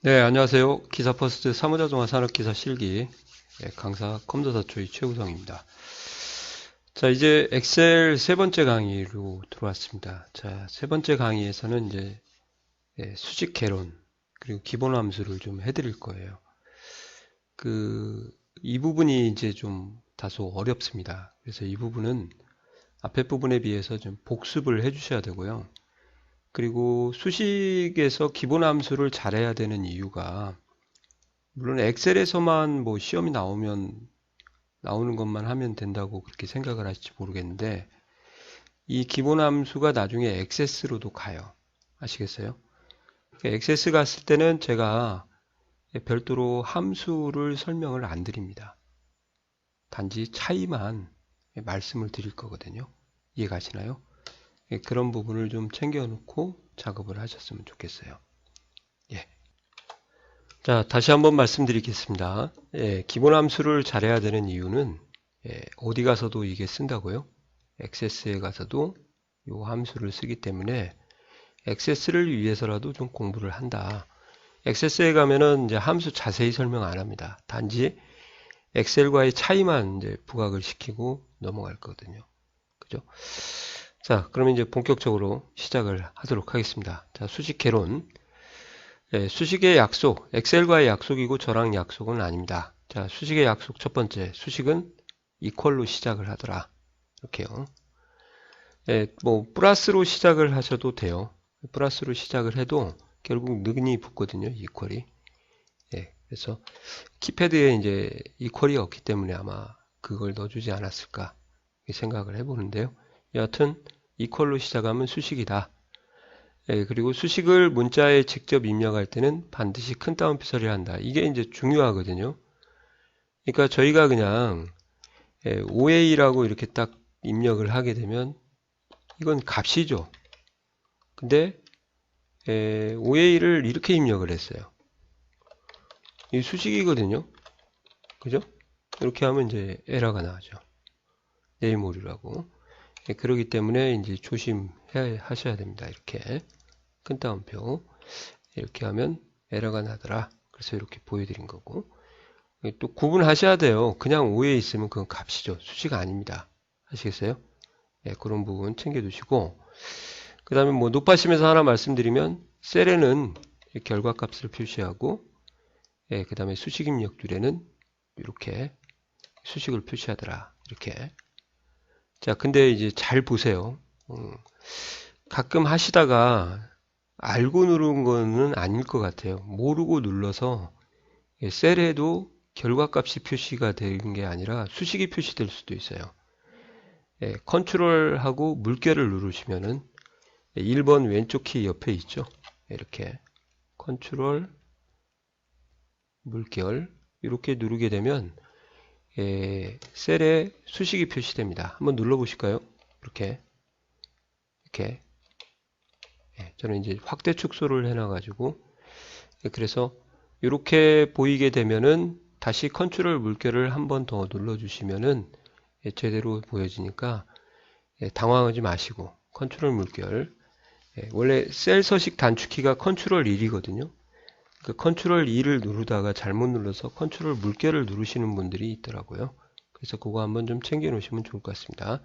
네, 안녕하세요. 기사퍼스트 사무자동화 산업기사 실기 강사 컴퓨터사초의 최우성입니다. 자, 이제 엑셀 세 번째 강의로 들어왔습니다. 자, 세 번째 강의에서는 이제 수직 개론 그리고 기본 함수를 좀 해드릴 거예요. 이 부분이 이제 좀 다소 어렵습니다. 그래서 이 부분은 앞에 부분에 비해서 좀 복습을 해주셔야 되고요. 그리고 수식에서 기본 함수를 잘해야 되는 이유가 물론 엑셀에서만 뭐 시험이 나오는 것만 하면 된다고 그렇게 생각을 하실지 모르겠는데 이 기본 함수가 나중에 액세스로도 가요. 아시겠어요? 액세스 갔을 때는 제가 별도로 함수를 설명을 안 드립니다. 단지 차이만 말씀을 드릴 거거든요. 이해가시나요? 그런 부분을 좀 챙겨놓고 작업을 하셨으면 좋겠어요. 예. 자, 다시 한번 말씀드리겠습니다. 기본 함수를 잘해야 되는 이유는 어디 가서도 이게 쓴다고요? 액세스에 가서도 이 함수를 쓰기 때문에 액세스를 위해서라도 좀 공부를 한다. 액세스에 가면은 이제 함수 자세히 설명 안 합니다. 단지 엑셀과의 차이만 이제 부각을 시키고 넘어갈 거거든요. 그죠? 자, 그러면 이제 본격적으로 시작을 하도록 하겠습니다. 자, 수직 개론. 수식의 약속, 엑셀과의 약속이고 저랑 약속은 아닙니다. 자, 수식의 약속 첫 번째, 수식은 이퀄로 시작을 하더라. 이렇게요. 뭐 플러스로 시작을 하셔도 돼요. 플러스로 시작을 해도 결국 는이 붙거든요. 이퀄이. 그래서 키패드에 이제 이퀄이 없기 때문에 아마 그걸 넣어주지 않았을까 생각을 해보는데요. 여하튼 이퀄로 시작하면 수식이다. 그리고 수식을 문자에 직접 입력할 때는 반드시 큰 따옴표 처리를 한다. 이게 이제 중요하거든요. 그러니까 저희가 그냥 OA라고 이렇게 딱 입력을 하게 되면 이건 값이죠. 근데 OA를 이렇게 입력을 했어요. 이 수식이거든요. 그죠? 이렇게 하면 이제 에러가 나오죠. 네임 오류라고. 그러기 때문에 이제 조심하셔야 됩니다. 이렇게 큰 따옴표 이렇게 하면 에러가 나더라. 그래서 이렇게 보여드린 거고. 또 구분하셔야 돼요. 그냥 오에 있으면 그건 값이죠. 수식 아닙니다. 아시겠어요? 그런 부분 챙겨두시고 그 다음에 뭐 높아심에서 하나 말씀드리면 셀에는 결과값을 표시하고 그 다음에 수식 입력줄에는 이렇게 수식을 표시하더라. 이렇게. 자, 근데 이제 잘 보세요. 가끔 하시다가 알고 누른 거는 아닐 것 같아요. 모르고 눌러서 셀에도 결과값이 표시가 되는 게 아니라 수식이 표시될 수도 있어요. 컨트롤하고 물결을 누르시면은 1번 왼쪽 키 옆에 있죠. 이렇게 컨트롤 물결 이렇게 누르게 되면 셀에 수식이 표시됩니다. 한번 눌러 보실까요? 이렇게 저는 이제 확대 축소를 해놔 가지고 그래서 이렇게 보이게 되면은 다시 컨트롤 물결을 한 번 더 눌러 주시면은 제대로 보여지니까 당황하지 마시고 컨트롤 물결 원래 셀 서식 단축키가 컨트롤 1이거든요. 그 컨트롤 2를 누르다가 잘못 눌러서 컨트롤 물결을 누르시는 분들이 있더라고요. 그래서 그거 한번 좀 챙겨 놓으시면 좋을 것 같습니다.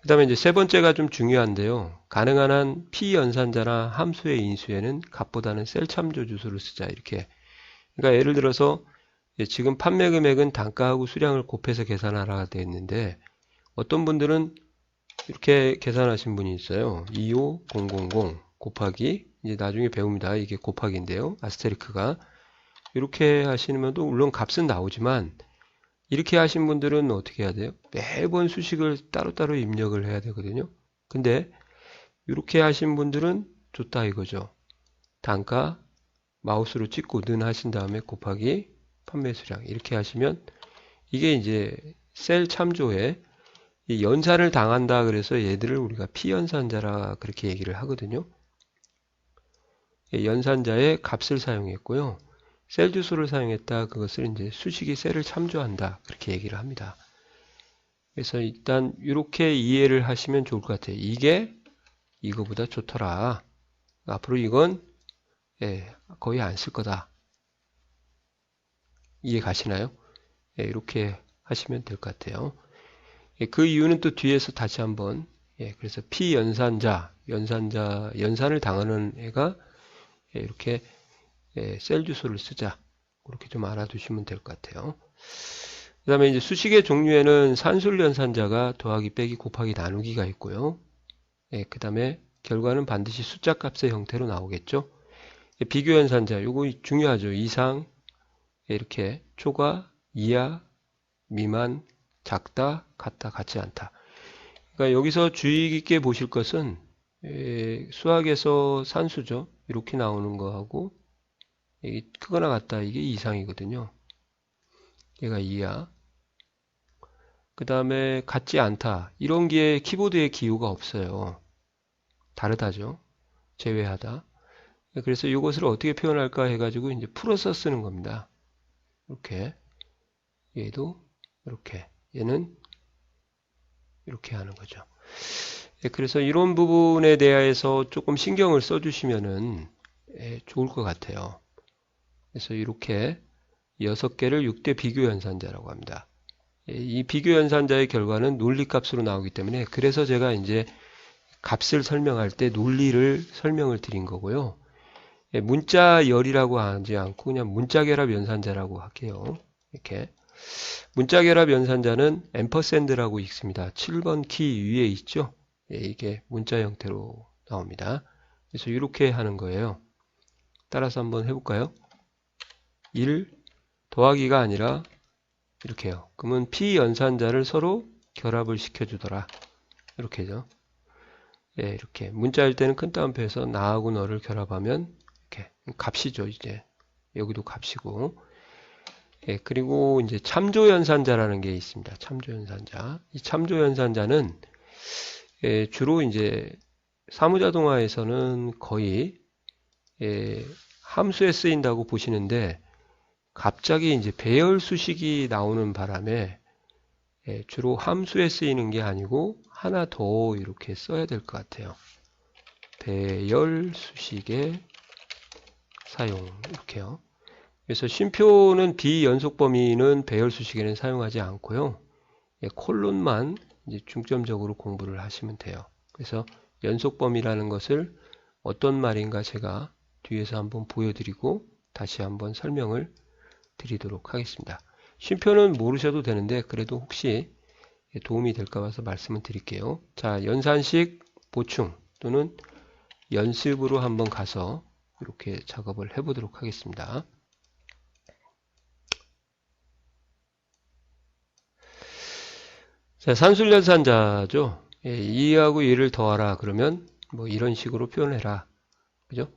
그 다음에 이제 세 번째가 좀 중요한데요. 가능한 한 피연산자나 함수의 인수에는 값보다는 셀 참조 주소를 쓰자. 이렇게. 그러니까 예를 들어서 지금 판매 금액은 단가하고 수량을 곱해서 계산하라 되어 있는데 어떤 분들은 이렇게 계산하신 분이 있어요. 25000 곱하기 이제 나중에 배웁니다. 이게 곱하기인데요. 아스테리크가 이렇게 하시면도 물론 값은 나오지만 이렇게 하신 분들은 어떻게 해야 돼요? 매번 수식을 따로따로 입력을 해야 되거든요. 근데 이렇게 하신 분들은 좋다 이거죠. 단가 마우스로 찍고 는 하신 다음에 곱하기 판매 수량 이렇게 하시면 이게 이제 셀 참조에 연산을 당한다 그래서 얘들을 우리가 피연산자라 그렇게 얘기를 하거든요. 연산자의 값을 사용했고요. 셀 주소를 사용했다. 그것을 이제 수식이 셀을 참조한다. 그렇게 얘기를 합니다. 그래서 일단 이렇게 이해를 하시면 좋을 것 같아요. 이게 이거보다 좋더라. 앞으로 이건 거의 안 쓸 거다. 이해 가시나요? 이렇게 하시면 될 것 같아요. 그 이유는 또 뒤에서 다시 한번 그래서 피연산자, 연산을 당하는 애가 이렇게 셀 주소를 쓰자. 그렇게 좀 알아두시면 될 것 같아요. 그 다음에 이제 수식의 종류에는 산술연산자가 더하기, 빼기, 곱하기, 나누기가 있고요. 그 다음에 결과는 반드시 숫자 값의 형태로 나오겠죠. 비교연산자, 요거 중요하죠. 이상, 이렇게 초과, 이하, 미만, 작다, 같다, 같지 않다. 그러니까 여기서 주의 깊게 보실 것은 수학에서 산수죠. 이렇게 나오는 거하고 이게 크거나 같다, 이게 이상이거든요. 얘가 이하. 그 다음에 같지 않다. 이런 게 키보드에 기호가 없어요. 다르다죠. 제외하다. 그래서 이것을 어떻게 표현할까 해가지고 이제 풀어서 쓰는 겁니다. 이렇게. 얘도 이렇게. 얘는 이렇게 하는 거죠. 그래서 이런 부분에 대해서 조금 신경을 써주시면은 좋을 것 같아요. 그래서 이렇게 6개를 6대 비교연산자라고 합니다. 이 비교연산자의 결과는 논리값으로 나오기 때문에 그래서 제가 이제 값을 설명할 때 논리를 설명을 드린 거고요. 문자열이라고 하지 않고 그냥 문자결합 연산자라고 할게요. 이렇게 문자결합 연산자는 앰퍼샌드라고 읽습니다. 7번 키 위에 있죠. 이게 문자 형태로 나옵니다. 그래서 이렇게 하는 거예요. 따라서 한번 해볼까요? 1 더하기가 아니라 이렇게 해요. 그러면 피연산자를 서로 결합을 시켜주더라. 이렇게죠. 이렇게 문자일 때는 큰 따옴표에서 나하고 너를 결합하면 이렇게 값이죠. 이제 여기도 값이고. 그리고 이제 참조연산자라는 게 있습니다. 참조연산자. 이 참조연산자는 주로 이제 사무자동화에서는 거의 함수에 쓰인다고 보시는데 갑자기 이제 배열 수식이 나오는 바람에 주로 함수에 쓰이는 게 아니고 하나 더 이렇게 써야 될 것 같아요. 배열 수식의 사용 이렇게요. 그래서 쉼표는 비연속 범위는 배열 수식에는 사용하지 않고요. 콜론만 이제 중점적으로 공부를 하시면 돼요. 그래서 연속 범위라는 것을 어떤 말인가 제가 뒤에서 한번 보여드리고 다시 한번 설명을 드리도록 하겠습니다. 쉼표는 모르셔도 되는데 그래도 혹시 도움이 될까 봐서 말씀을 드릴게요. 자, 연산식 보충 또는 연습으로 한번 가서 이렇게 작업을 해보도록 하겠습니다. 자, 산술연산자죠. 2하고 1을 더하라 그러면 뭐 이런 식으로 표현해라. 그죠?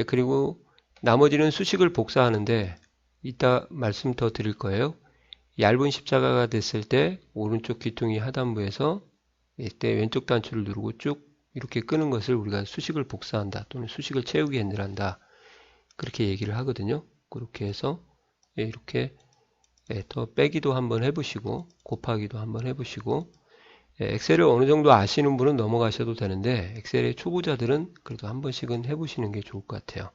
그리고 나머지는 수식을 복사하는데 이따 말씀 더 드릴 거예요. 얇은 십자가가 됐을 때 오른쪽 귀퉁이 하단부에서 이때 왼쪽 단추를 누르고 쭉 이렇게 끄는 것을 우리가 수식을 복사한다 또는 수식을 채우기 핸들한다 그렇게 얘기를 하거든요. 그렇게 해서 이렇게 더 빼기도 한번 해보시고 곱하기도 한번 해보시고 엑셀을 어느 정도 아시는 분은 넘어가셔도 되는데 엑셀의 초보자들은 그래도 한 번씩은 해보시는 게 좋을 것 같아요.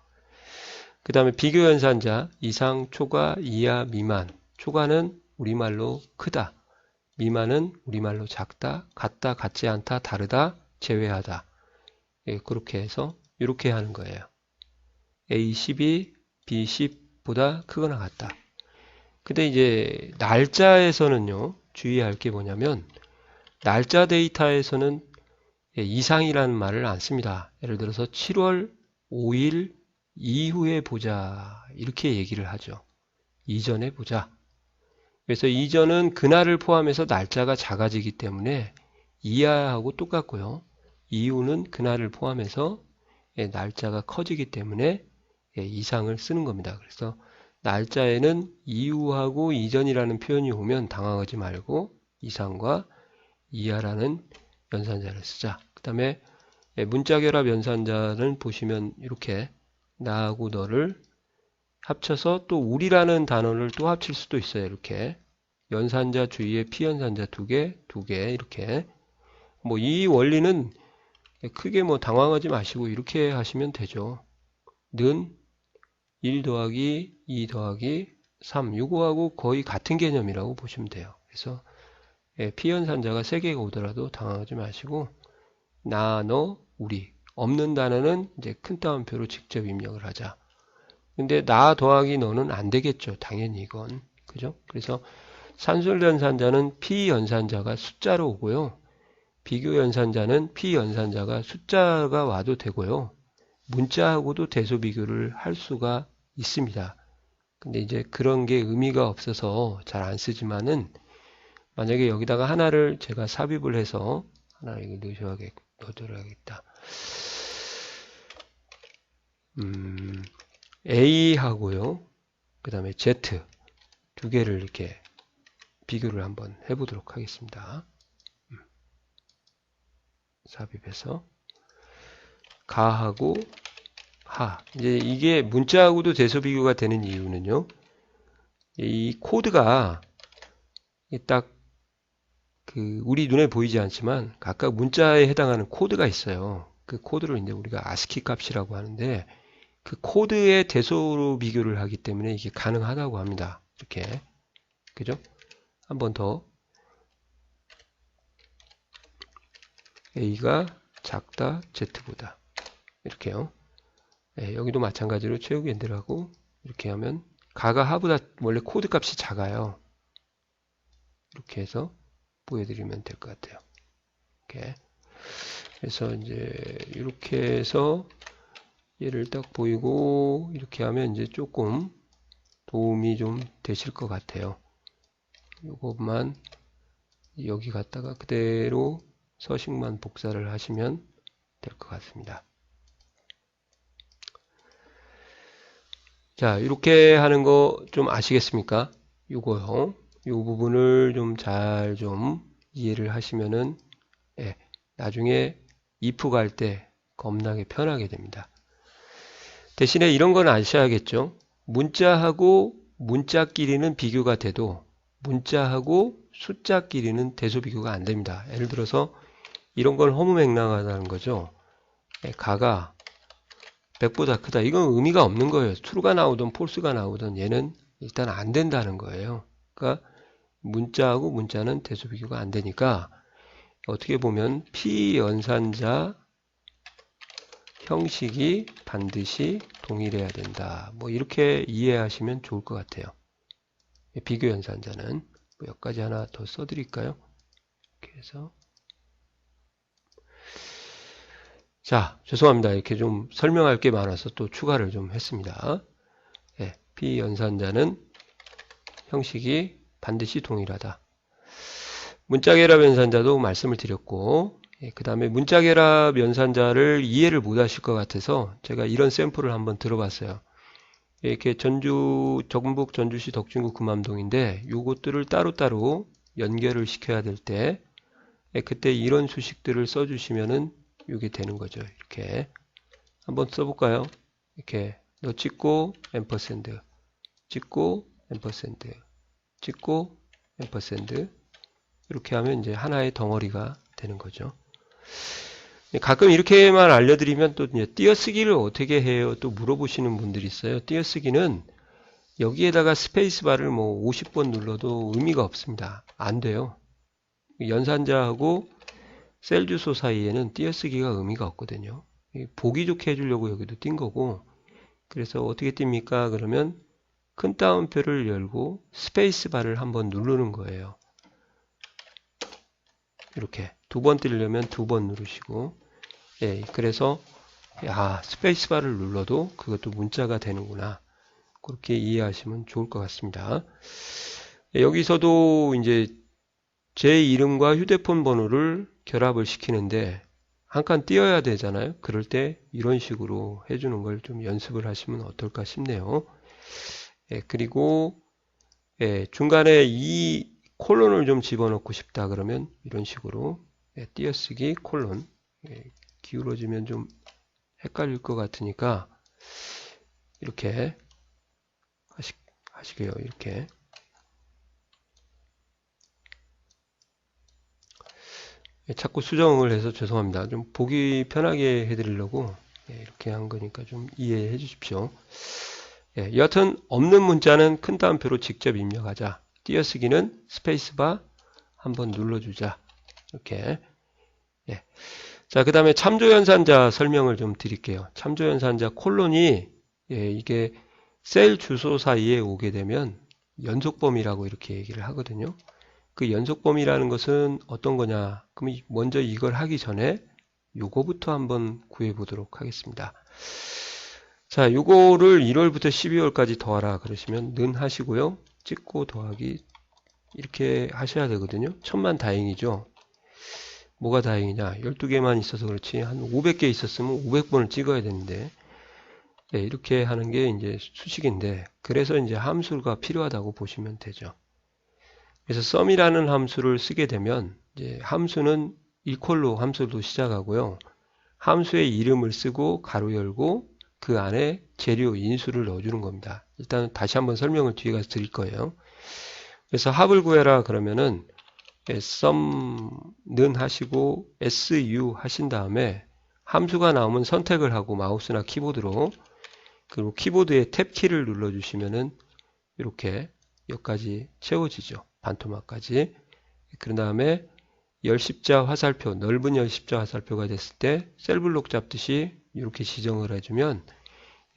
그 다음에 비교연산자 이상, 초과, 이하, 미만. 초과는 우리말로 크다. 미만은 우리말로 작다, 같다, 같지 않다, 다르다, 제외하다. 그렇게 해서 이렇게 하는 거예요. A10이 B10보다 크거나 같다. 근데 이제 날짜에서는요, 주의할 게 뭐냐면 날짜 데이터에서는 이상이라는 말을 안 씁니다. 예를 들어서 7월 5일 이후에 보자 이렇게 얘기를 하죠. 이전에 보자. 그래서 이전은 그날을 포함해서 날짜가 작아지기 때문에 이하하고 똑같고요. 이후는 그날을 포함해서 날짜가 커지기 때문에 이상을 쓰는 겁니다. 그래서 날짜에는 이후하고 이전이라는 표현이 오면 당황하지 말고 이상과 이하라는 연산자를 쓰자. 그 다음에 문자결합 연산자는 보시면 이렇게 나하고 너를 합쳐서 또 우리라는 단어를 또 합칠 수도 있어요. 이렇게 연산자 주위에 피연산자 두 개 이렇게 뭐 이 원리는 크게 뭐 당황하지 마시고 이렇게 하시면 되죠. 1 더하기 2 더하기 3 이거하고 거의 같은 개념이라고 보시면 돼요. 그래서 피연산자가 3개가 오더라도 당황하지 마시고 나, 너, 우리 없는 단어는 이제 큰 따옴표로 직접 입력을 하자. 근데 나 더하기 너는 안 되겠죠. 당연히 이건. 그죠? 그래서 산술연산자는 피연산자가 숫자로 오고요. 비교연산자는 피연산자가 숫자가 와도 되고요. 문자하고도 대소 비교를 할 수가 있습니다. 근데 이제 그런 게 의미가 없어서 잘 안 쓰지만은 만약에 여기다가 하나를 제가 삽입을 해서 하나 이거 넣어줘야겠다. A하고요. 그 다음에 Z 두 개를 이렇게 비교를 한번 해보도록 하겠습니다. 삽입해서 가하고 하. 이제 이게 문자하고도 대소 비교가 되는 이유는요. 이 코드가 딱 그 우리 눈에 보이지 않지만 각각 문자에 해당하는 코드가 있어요. 그 코드를 이제 우리가 아스키 값이라고 하는데 그 코드의 대소로 비교를 하기 때문에 이게 가능하다고 합니다. 이렇게. 그죠? 한 번 더. A가 작다 Z보다. 이렇게요. 여기도 마찬가지로 최후엔들하고 이렇게 하면 가가 하보다 원래 코드 값이 작아요. 이렇게 해서 보여드리면 될 것 같아요. 이렇게. 그래서 이제 이렇게 해서 얘를 딱 보이고 이렇게 하면 이제 조금 도움이 좀 되실 것 같아요. 이것만 여기 갖다가 그대로 서식만 복사를 하시면 될 것 같습니다. 자, 이렇게 하는 거 좀 아시겠습니까? 요거요. 요 부분을 좀 잘 좀 이해를 하시면은 나중에 if 갈 때 겁나게 편하게 됩니다. 대신에 이런 건 아셔야겠죠. 문자하고 문자끼리는 비교가 돼도 문자하고 숫자끼리는 대소 비교가 안 됩니다. 예를 들어서 이런 건 허무맹랑하다는 거죠. 가가 100보다 크다. 이건 의미가 없는 거예요. true가 나오든 false가 나오든 얘는 일단 안 된다는 거예요. 그러니까 문자하고 문자는 대소 비교가 안 되니까 어떻게 보면 피연산자 형식이 반드시 동일해야 된다. 뭐 이렇게 이해하시면 좋을 것 같아요. 비교연산자는 몇 가지 하나 더 써드릴까요? 이렇게 해서 자, 죄송합니다. 이렇게 좀 설명할 게 많아서 또 추가를 좀 했습니다. 피연산자는 형식이 반드시 동일하다. 문자결합 연산자도 말씀을 드렸고 그 다음에 문자결합 연산자를 이해를 못 하실 것 같아서 제가 이런 샘플을 한번 들어봤어요. 이렇게 전북 전주시 덕진구 금암동인데 요것들을 따로따로 연결을 시켜야 될 때 그때 이런 수식들을 써주시면은 이게 되는 거죠. 이렇게 한번 써볼까요? 이렇게 너 찍고 앰퍼샌드 찍고 앰퍼샌드 찍고 앰퍼샌드 이렇게 하면 이제 하나의 덩어리가 되는 거죠. 가끔 이렇게만 알려드리면 또 이제 띄어쓰기를 어떻게 해요? 또 물어보시는 분들이 있어요. 띄어쓰기는 여기에다가 스페이스바를 뭐 50번 눌러도 의미가 없습니다. 안 돼요. 연산자하고 셀 주소 사이에는 띄어쓰기가 의미가 없거든요. 보기 좋게 해주려고 여기도 띈 거고 그래서 어떻게 띱니까? 그러면 큰 따옴표를 열고 스페이스바를 한번 누르는 거예요. 이렇게 두 번 띄려면 두 번 누르시고 그래서 스페이스바를 눌러도 그것도 문자가 되는구나. 그렇게 이해하시면 좋을 것 같습니다. 여기서도 이제 제 이름과 휴대폰 번호를 결합을 시키는데 한 칸 띄어야 되잖아요. 그럴 때 이런 식으로 해주는 걸 좀 연습을 하시면 어떨까 싶네요. 그리고 중간에 이 콜론을 좀 집어넣고 싶다 그러면 이런 식으로 띄어쓰기 콜론 기울어지면 좀 헷갈릴 것 같으니까 이렇게 하시게요. 이렇게 자꾸 수정을 해서 죄송합니다. 좀 보기 편하게 해드리려고 이렇게 한 거니까 좀 이해해 주십시오. 여하튼 없는 문자는 큰 따옴표로 직접 입력하자. 띄어쓰기는 스페이스바 한번 눌러주자. 이렇게. 자, 그 다음에 참조연산자 설명을 좀 드릴게요. 참조연산자 콜론이 이게 셀 주소 사이에 오게 되면 연속범위라고 이렇게 얘기를 하거든요. 그 연속범위라는 것은 어떤 거냐? 그럼 먼저 이걸 하기 전에 요거부터 한번 구해 보도록 하겠습니다. 자, 요거를 1월부터 12월까지 더하라 그러시면 는 하시고요. 찍고 더하기 이렇게 하셔야 되거든요. 천만 다행이죠. 뭐가 다행이냐? 12개만 있어서 그렇지 한 500개 있었으면 500번을 찍어야 되는데 이렇게 하는 게 이제 수식인데 그래서 이제 함수가 필요하다고 보시면 되죠. 그래서 sum이라는 함수를 쓰게 되면 이제 함수는 equal로 함수도 시작하고요. 함수의 이름을 쓰고 가로 열고 그 안에 재료 인수를 넣어주는 겁니다. 일단 다시 한번 설명을 뒤에 가서 드릴 거예요. 그래서 합을 구해라 그러면은 sum는 하시고 su 하신 다음에 함수가 나오면 선택을 하고 마우스나 키보드로 그리고 키보드의 탭 키를 눌러 주시면은 이렇게 여기까지 채워지죠. 반토막까지. 그런 다음에 열십자 화살표, 넓은 열십자 화살표가 됐을 때 셀블록 잡듯이 이렇게 지정을 해주면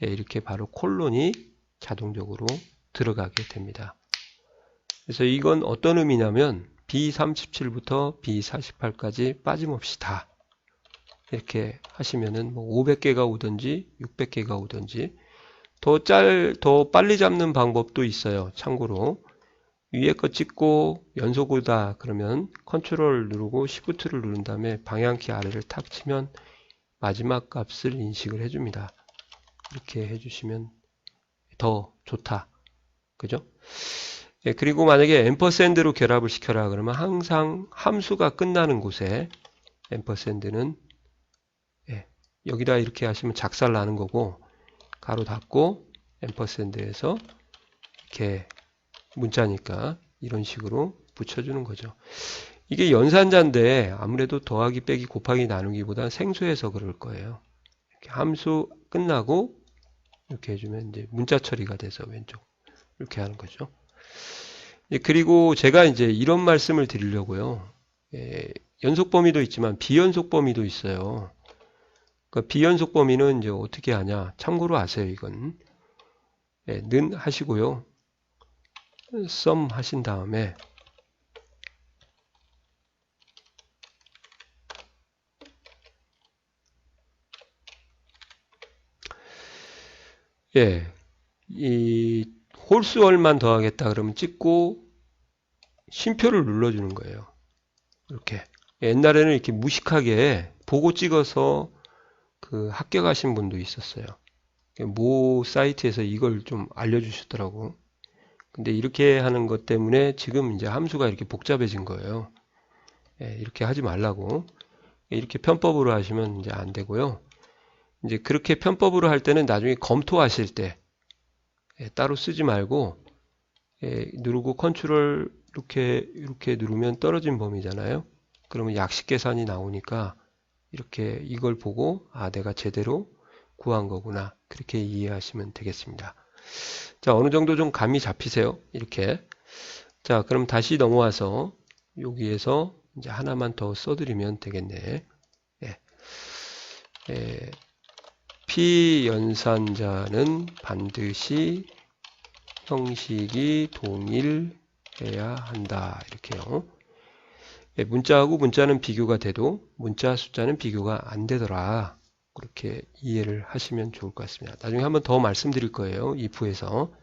이렇게 바로 콜론이 자동적으로 들어가게 됩니다. 그래서 이건 어떤 의미냐면 B37부터 B48까지 빠짐없이 다 이렇게 하시면은 뭐 500개가 오든지 600개가 오든지 더 빨리 잡는 방법도 있어요. 참고로 위에 거 찍고 연속이다 그러면 컨트롤 누르고 시프트를 누른 다음에 방향키 아래를 탁 치면 마지막 값을 인식을 해줍니다. 이렇게 해주시면 더 좋다. 그죠? 그리고 만약에 앰퍼샌드로 결합을 시켜라 그러면 항상 함수가 끝나는 곳에 앰퍼샌드는 여기다 이렇게 하시면 작살 나는 거고 가로 닫고 앰퍼샌드에서 이렇게 문자니까 이런 식으로 붙여주는 거죠. 이게 연산자인데 아무래도 더하기 빼기 곱하기 나누기보다 생소해서 그럴 거예요. 이렇게 함수 끝나고 이렇게 해주면 이제 문자 처리가 돼서 왼쪽 이렇게 하는 거죠. 그리고 제가 이제 이런 말씀을 드리려고요. 연속 범위도 있지만 비연속 범위도 있어요. 그 비연속 범위는 이제 어떻게 하냐? 참고로 아세요, 이건. 는 하시고요. sum 하신 다음에 이 홀수월만 더하겠다 그러면 찍고 쉼표를 눌러주는 거예요. 이렇게. 옛날에는 이렇게 무식하게 보고 찍어서 그 합격하신 분도 있었어요. 모 사이트에서 이걸 좀 알려주시더라고. 근데 이렇게 하는 것 때문에 지금 이제 함수가 이렇게 복잡해진 거예요. 이렇게 하지 말라고. 이렇게 편법으로 하시면 이제 안 되고요. 이제 그렇게 편법으로 할 때는 나중에 검토하실 때 따로 쓰지 말고 누르고 컨트롤 이렇게 누르면 떨어진 범위잖아요. 그러면 약식 계산이 나오니까 이렇게 이걸 보고 아 내가 제대로 구한 거구나 그렇게 이해하시면 되겠습니다. 자 어느 정도 좀 감이 잡히세요? 이렇게 자 그럼 다시 넘어와서 여기에서 이제 하나만 더 써드리면 되겠네. 피연산자는 반드시 형식이 동일해야 한다. 이렇게요. 문자하고 문자는 비교가 돼도 문자 숫자는 비교가 안 되더라. 그렇게 이해를 하시면 좋을 것 같습니다. 나중에 한번 더 말씀드릴 거예요. if에서.